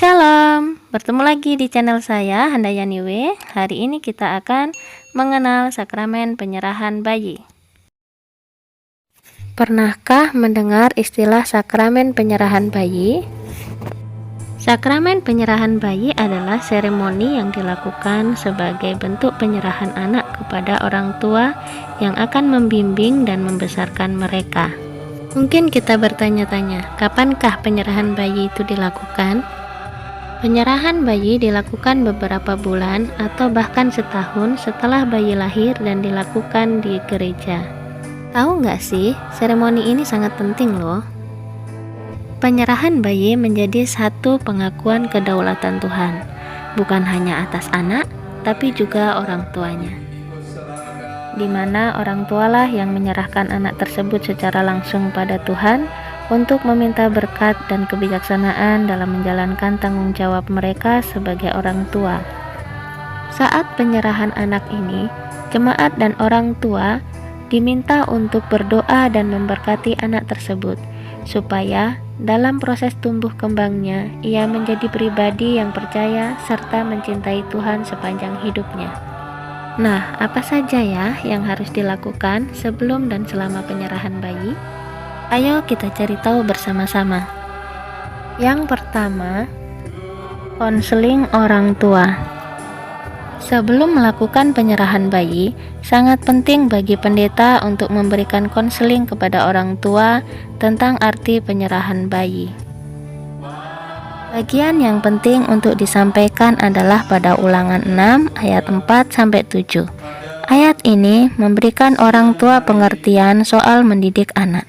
Shalom, bertemu lagi di channel saya Handayani W. Hari ini kita akan mengenal sakramen penyerahan bayi. Pernahkah mendengar istilah sakramen penyerahan bayi? Sakramen penyerahan bayi adalah seremoni yang dilakukan sebagai bentuk penyerahan anak kepada orang tua yang akan membimbing dan membesarkan mereka. Mungkin kita bertanya-tanya, kapankah penyerahan bayi itu dilakukan? Penyerahan bayi dilakukan beberapa bulan atau bahkan setahun setelah bayi lahir dan dilakukan di gereja. Tahu nggak sih, seremoni ini sangat penting loh. Penyerahan bayi menjadi satu pengakuan kedaulatan Tuhan, bukan hanya atas anak, tapi juga orang tuanya. Di mana orang tualah yang menyerahkan anak tersebut secara langsung pada Tuhan, untuk meminta berkat dan kebijaksanaan dalam menjalankan tanggung jawab mereka sebagai orang tua. Saat penyerahan anak ini, jemaat dan orang tua diminta untuk berdoa dan memberkati anak tersebut, supaya dalam proses tumbuh kembangnya, ia menjadi pribadi yang percaya serta mencintai Tuhan sepanjang hidupnya. Nah, apa saja ya yang harus dilakukan sebelum dan selama penyerahan bayi? Ayo kita cari tahu bersama-sama. Yang pertama, konseling orang tua. Sebelum melakukan penyerahan bayi, sangat penting bagi pendeta untuk memberikan konseling kepada orang tua tentang arti penyerahan bayi. Bagian yang penting untuk disampaikan adalah pada Ulangan 6 ayat 4-7. Ayat ini memberikan orang tua pengertian soal mendidik anak,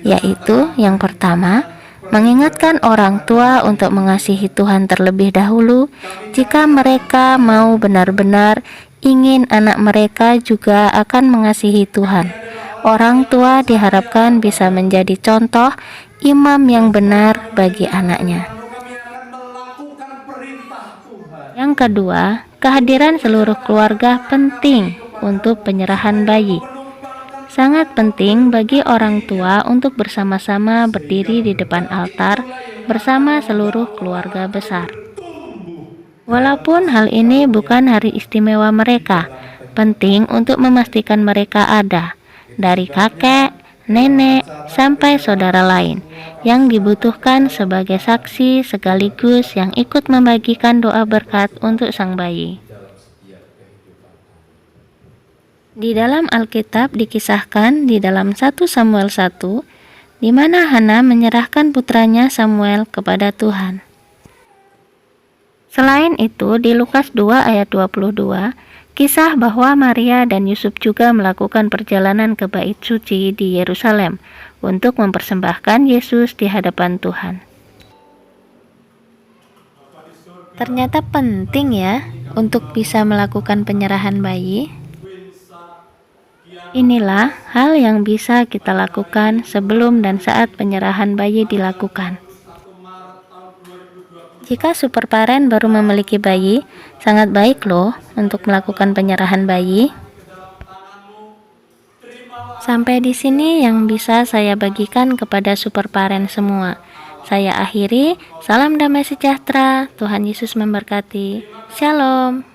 yaitu yang pertama, mengingatkan orang tua untuk mengasihi Tuhan terlebih dahulu jika mereka mau benar-benar ingin anak mereka juga akan mengasihi Tuhan. Orang tua diharapkan bisa menjadi contoh imam yang benar bagi anaknya. Yang kedua, kehadiran seluruh keluarga penting untuk penyerahan bayi. Sangat penting bagi orang tua untuk bersama-sama berdiri di depan altar bersama seluruh keluarga besar. Walaupun hal ini bukan hari istimewa mereka, penting untuk memastikan mereka ada, dari kakek, nenek, sampai saudara lain, yang dibutuhkan sebagai saksi sekaligus yang ikut membagikan doa berkat untuk sang bayi. Di dalam Alkitab dikisahkan di dalam 1 Samuel 1, di mana Hana menyerahkan putranya Samuel kepada Tuhan. Selain itu, di Lukas 2 ayat 22, kisah bahwa Maria dan Yusuf juga melakukan perjalanan ke bait suci di Yerusalem untuk mempersembahkan Yesus di hadapan Tuhan. Ternyata penting ya untuk bisa melakukan penyerahan bayi. Inilah hal yang bisa kita lakukan sebelum dan saat penyerahan bayi dilakukan. Jika super parent baru memiliki bayi, sangat baik loh untuk melakukan penyerahan bayi. Sampai di sini yang bisa saya bagikan kepada super parent semua. Saya akhiri, salam damai sejahtera, Tuhan Yesus memberkati. Shalom.